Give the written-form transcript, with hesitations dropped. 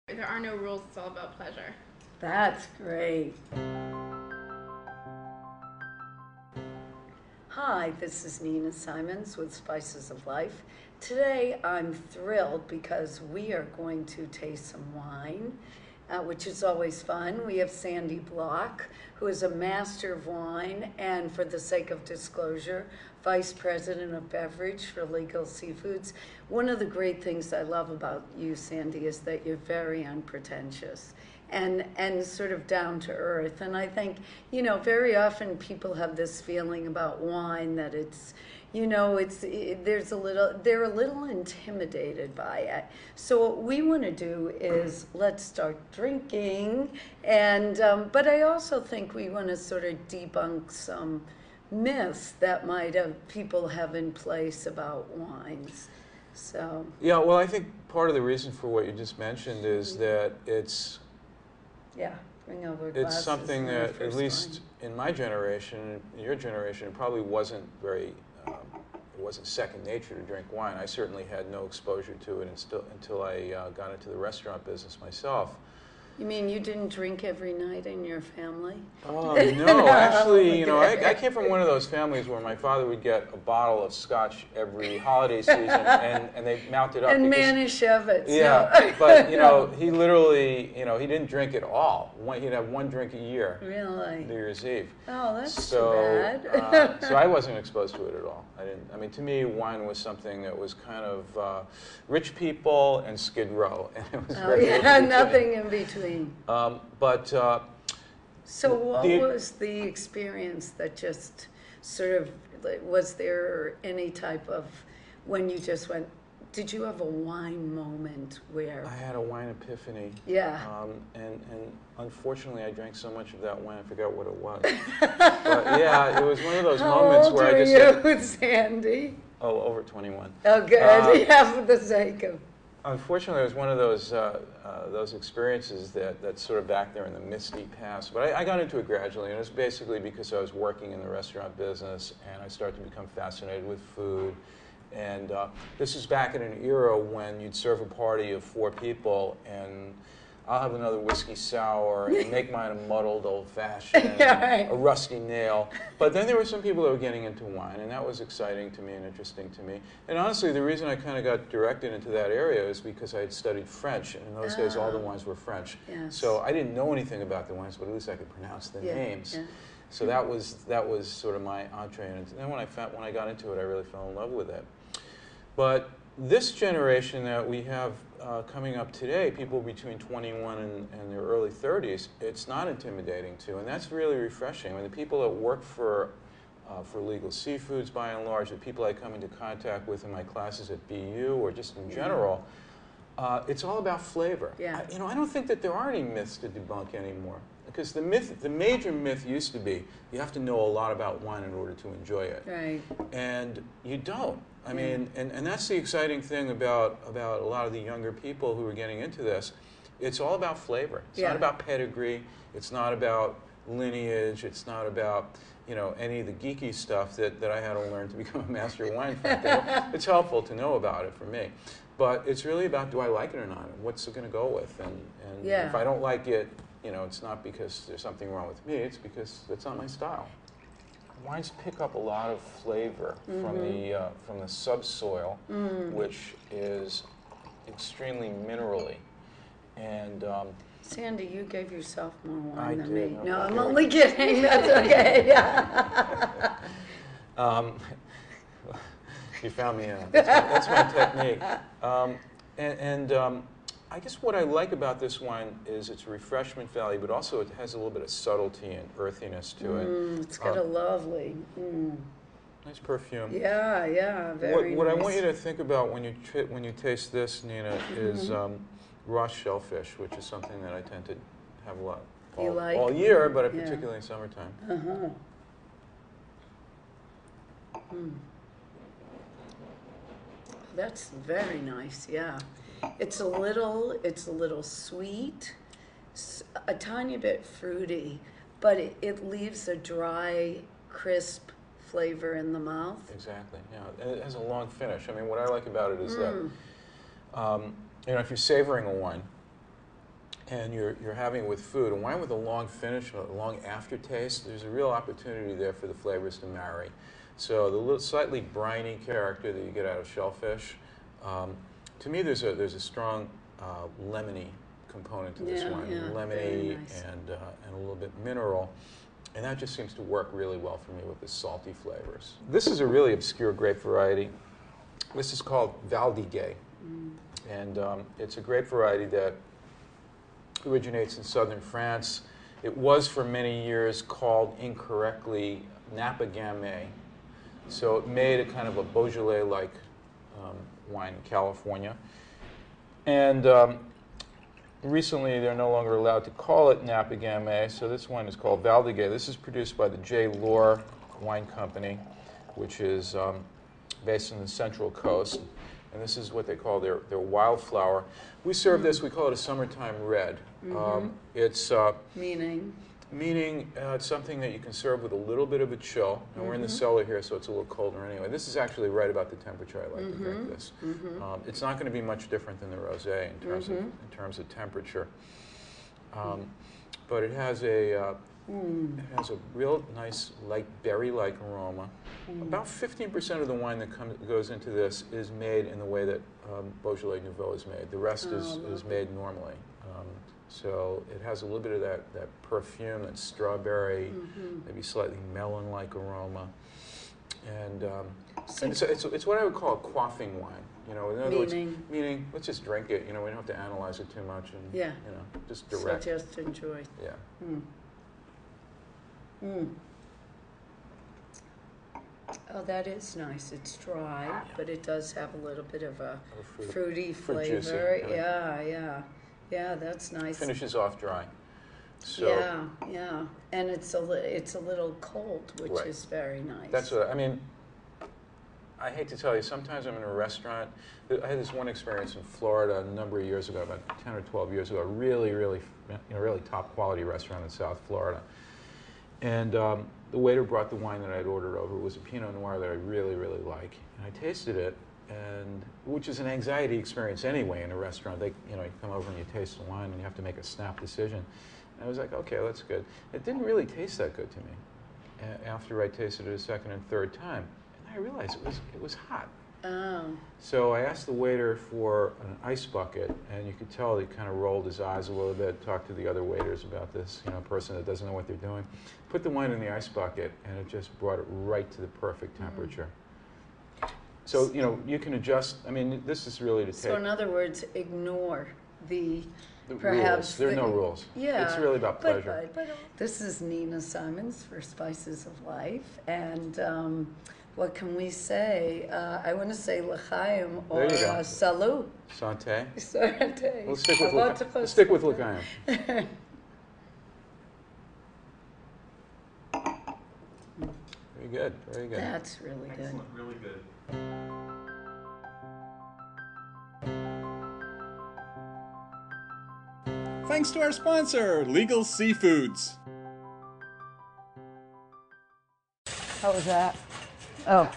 There are no rules, it's all about pleasure. That's great. Hi, this is Nina Simons with Spices of Life. Today I'm thrilled because we are going to taste some wine, which is always fun. We have Sandy Block, who is a master of wine and, for the sake of disclosure, Vice President of Beverage for Legal Seafoods. One of the great things I love about you, Sandy, is that you're very unpretentious and sort of down to earth. And I think, very often people have this feeling about wine that they're a little intimidated by it. So what we want to do is let's start drinking, and but I also think we want to sort of debunk some myths that people have in place about wines. So yeah, well, I think part of the reason for what you just mentioned is that bring over it's glasses something and the that, at first least wine. in my generation, in your generation, it probably wasn't it wasn't second nature to drink wine. I certainly had no exposure to it until I got into the restaurant business myself. You mean you didn't drink every night in your family? No, actually, I came from one of those families where my father would get a bottle of scotch every holiday season, and they mounted up. And Manischewitz. Yeah, no. but, he literally, he didn't drink at all. He'd have one drink a year. Really? New Year's Eve. Oh, that's so, too bad. So I wasn't exposed to it at all. To me, wine was something that was kind of rich people and Skid Row. And it was nothing in between. So what was the experience that just sort of, was there any type of, when you just went, did you have a wine moment where? I had a wine epiphany. Yeah. And unfortunately, I drank so much of that wine, I forgot what it was. But yeah, it was one of those moments where I just. How old were you, Sandy? Oh, over 21. Oh, good. For the sake of. Unfortunately, it was one of those experiences that's sort of back there in the misty past. But I got into it gradually, and it was basically because I was working in the restaurant business, and I started to become fascinated with food. And this is back in an era when you'd serve a party of 4 people, and I'll have another whiskey sour, and make mine a muddled old-fashioned, a rusty nail. But then there were some people that were getting into wine, and that was exciting to me and interesting to me. And honestly, the reason I kind of got directed into that area is because I had studied French, and in those days, all the wines were French. Yes. So I didn't know anything about the wines, but at least I could pronounce the names. Yeah. So that was sort of my entree. And then when I got into it, I really fell in love with it. But this generation that we have coming up today, people between 21 and their early 30s, it's not intimidating to, and that's really refreshing. The people that work for Legal Seafoods, by and large, the people I come into contact with in my classes at BU or just in general, it's all about flavor. Yeah. I don't think that there are any myths to debunk anymore. Because the major myth used to be, you have to know a lot about wine in order to enjoy it. Right. And you don't. And that's the exciting thing about a lot of the younger people who are getting into this. It's all about flavor. It's not about pedigree. It's not about lineage. It's not about, any of the geeky stuff that I had to learn to become a master wine drinker. It's helpful to know about it for me. But it's really about, do I like it or not? What's it going to go with? And if I don't like it, it's not because there's something wrong with me. It's because it's not my style. Wines pick up a lot of flavor from the subsoil, which is extremely minerally. And Sandy, you gave yourself more wine than did, me. no, No, I'm only kidding. That's okay. You found me out. That's my technique. I guess what I like about this wine is its refreshment value, but also it has a little bit of subtlety and earthiness to it. It's got a lovely. Nice perfume. Yeah, very What nice. I want you to think about when you taste this, Nina, is raw shellfish, which is something that I tend to have a lot all year, but particularly in summertime. That's very nice. Yeah, it's a little sweet, a tiny bit fruity, but it leaves a dry, crisp flavor in the mouth. Exactly. Yeah, and it has a long finish. What I like about it is that if you're savoring a wine, and you're having it with food, and wine with a long finish, a long aftertaste, there's a real opportunity there for the flavors to marry. So the little slightly briny character that you get out of shellfish, to me there's a strong lemony component to this wine, lemony nice. and a little bit mineral. And that just seems to work really well for me with the salty flavors. This is a really obscure grape variety. This is called Valdiguier. And it's a grape variety that originates in southern France. It was for many years called incorrectly Napa Gamay. So it made a kind of a Beaujolais-like wine in California. And recently, they're no longer allowed to call it Napa Gamay, so this wine is called Valdiguier. This is produced by the J. Lohr Wine Company, which is based on the Central Coast. And this is what they call their wildflower. We serve this, we call it a summertime red. It's meaning it's something that you can serve with a little bit of a chill. And we're in the cellar here, so it's a little colder anyway. This is actually right about the temperature I like to drink this. It's not going to be much different than the rosé in terms of temperature. But it has a real nice, light berry-like aroma. About 15% of the wine that goes into this is made in the way that Beaujolais Nouveau is made. The rest is made normally. So it has a little bit of that perfume, that strawberry, maybe slightly melon-like aroma. And, it's what I would call a quaffing wine. You know, in other words, meaning let's just drink it. You know, we don't have to analyze it too much, and you know, just direct. So just enjoy. Yeah. Oh, that is nice. It's dry, but it does have a little bit of a fruity fruit flavor. juicy, Yeah, that's nice. Finishes off dry. So Yeah, and it's a little cold, which is very nice. that's what I mean. I hate to tell you, sometimes I'm in a restaurant. I had this one experience in Florida a number of years ago, about 10 or 12 years ago, a really top quality restaurant in South Florida. And the waiter brought the wine that I'd ordered over. It was a Pinot Noir that I really, really like. And I tasted it, and which is an anxiety experience anyway in a restaurant. You come over and you taste the wine, and you have to make a snap decision. And I was like, okay, that's good. It didn't really taste that good to me after I tasted it a second and third time. And I realized it was hot. Oh. So I asked the waiter for an ice bucket, and you could tell he kind of rolled his eyes a little bit, talked to the other waiters about this, person that doesn't know what they're doing. Put the wine in the ice bucket, and it just brought it right to the perfect temperature. So, you can adjust. I mean, this is really to take. So in other words, ignore the rules. There are no rules. Yeah. It's really about pleasure. But this is Nina Simons for Spices of Life, and what can we say? I want to say l'chaim or salut. Santé. Santé. Let's stick with l'chaim. Very good. Very good. That's really good. Excellent. Really good. Thanks to our sponsor, Legal Seafoods. How was that? Oh.